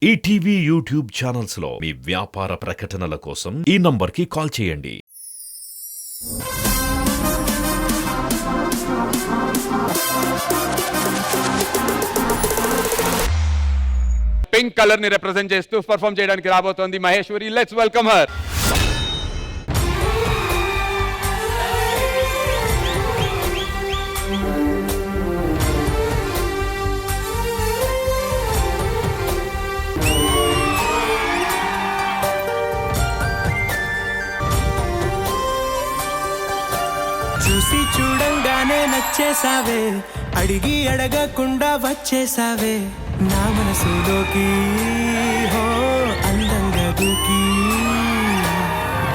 ETV YouTube channels లో మీ వ్యాపార ప్రకటనల కోసం ఈ నంబర్కి కాల్ చేయండి. పింక్ కలర్ ని రిప్రజెంట్ చేస్తూ పర్ఫామ్ చేయడానికి రాబోతోంది మహేశ్వరి. Let's welcome her. చూసి చూడంగానే నచ్చేసావే, అడిగి అడగకుండా వచ్చేసావే నా మనసులోకి. హో అందంగా దూకి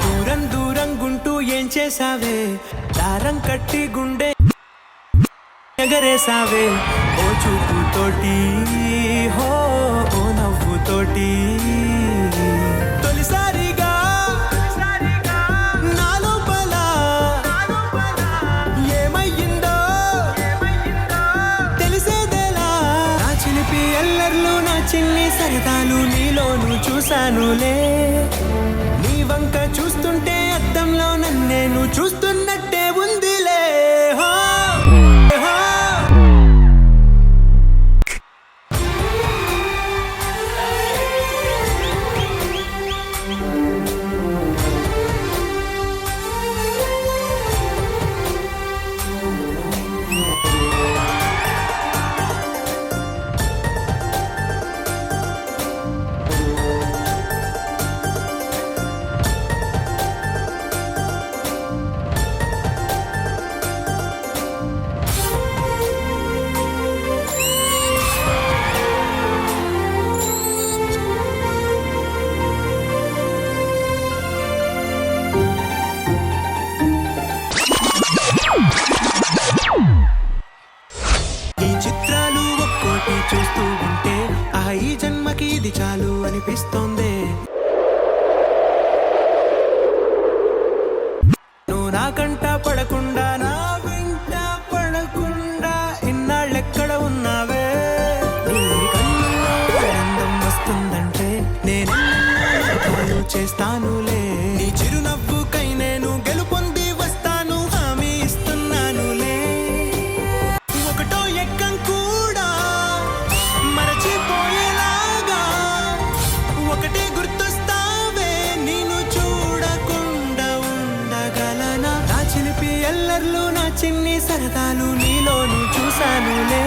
దూరం దూరం గుంటూ ఏం చేసావే, దారం కట్టి గుండె ఎగరేసావే ఓ చూపుతోటి, హో ఓ నవ్వుతోటి. తొలిసారిగా చిన్ని సరదాలు నీలోను చూశానులే, నీ వంక చూస్తుంటే అద్దంలో నన్నేను చూస్తున్నట్టే ఉందిలే. హో హో చూస్తూ ఉంటే ఈ జన్మకి ఇది చాలు అనిపిస్తోంది. నువ్వు నా కంట పడకుండా, నా వెంట పడకుండా ఇన్నాళ్ళెక్కడ ఉన్నావే. నీ కళ్ళల్లో ఆనందం వస్తుందంటే నేను చేస్తానులే. నీ చిరునవ్వుకై నేను గెలుపొంది వస్తాను, హామీ ఇస్తున్నానులే. ఒకటో ఎక్కం కూడా మరచిపోయేలాగా, ఒకటే గుర్తొస్తావే నేను చూడకుండా ఉండగలనా. నా చిలిపి ఎల్లర్లు, నా చిన్ని సరదాలు నీలోను చూశానులే,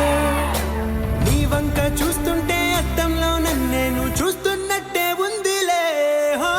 నీ వంక చూస్తుంటే అద్దంలో నన్నేను చూస్తున్నట్టే ఉందిలే. హో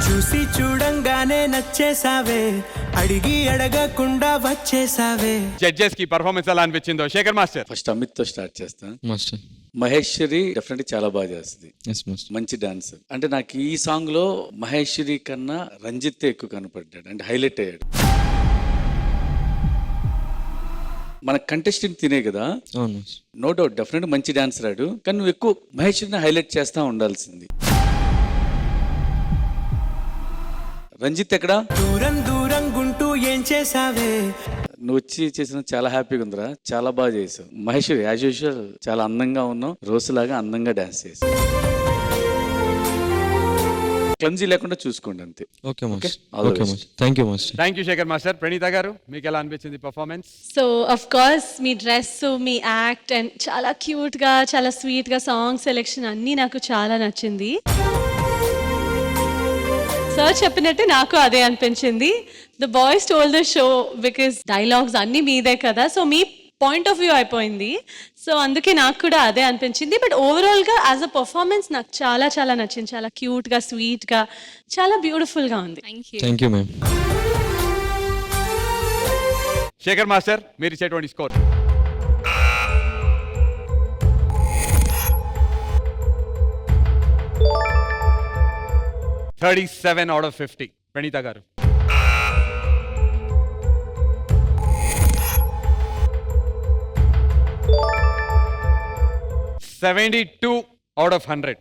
చూసి చూడంగానే నచ్చేసావే, అడిగి అడగకుండా వచ్చేసావే. జడ్జెస్ కి పర్ఫార్మెన్స్ ఎలా అనిపించిందో శేఖర్ మాస్టర్. ఫస్ట్ అమిత్ తో స్టార్ట్ చేస్తాను. మాస్టర్ మహేశ్వరి డెఫినెట్లీ చాలా బాగా చేస్తుంది, ఎస్ మాస్టర్. మంచి డాన్సర్. అంటే నాకు ఈ సాంగ్ లో మహేశ్వరి కన్నా రంజిత్ ఎక్కువ కనపడ్డాడు, అంటే హైలైట్ అయ్యాడు. మన కంటెస్టెంట్ తినే కదా, అవును మాస్టర్. నో డౌట్ డెఫినెట్ మంచి డాన్సర్ ఆడు, కానీ నువ్వు ఎక్కువ మహేశ్వరిని హైలైట్ చేస్తా ఉండాల్సింది. రంజిత్ ఎక్కడా? దూరం దూరం గుంటూ ఏం చేసావే. నువ్వు వచ్చి చేసిన చాలా హ్యాపీగా ఉందిరా, చాలా బాగా చేసావు. మహేశ్వరి యాజ్ యూజువల్ చాలా అందంగా ఉన్నావు, రోజులాగా అందంగా డాన్స్ చేసావు. క్లమ్జీ లేకుండా చూసుకోండి అంతే. Okay master. Okay master. Thank you master. Thank you Shekhar master. Praneetha గారు, మీకు ఎలా అనిపించింది పర్ఫార్మెన్స్? సో అఫ్ కోర్స్ మీ డ్రెస్, మీ యాక్ట్ అండ్ చాలా క్యూట్గా, చాలా స్వీట్గా సాంగ్ సెలెక్షన్ అన్నీ నాకు చాలా నచ్చింది. సార్ చెప్పినట్టే నాకు అదే అనిపించింది. The boys told the show because dialogues అన్నీ మీదే కదా, so me point of view అయిపోయింది. సో అందుకే నాకు కూడా అదే అనిపించింది. బట్ ఓవరాల్గా యాజ్ అ పర్ఫార్మెన్స్ నాకు చాలా చాలా నచ్చింది. చాలా క్యూట్గా, స్వీట్గా, చాలా బ్యూటిఫుల్గా ఉంది. Thank you ma'am. Shekhar master, మీరు ఇచ్చేటువంటి score? 37 out of 50. Pranita garu. 72 out of 100.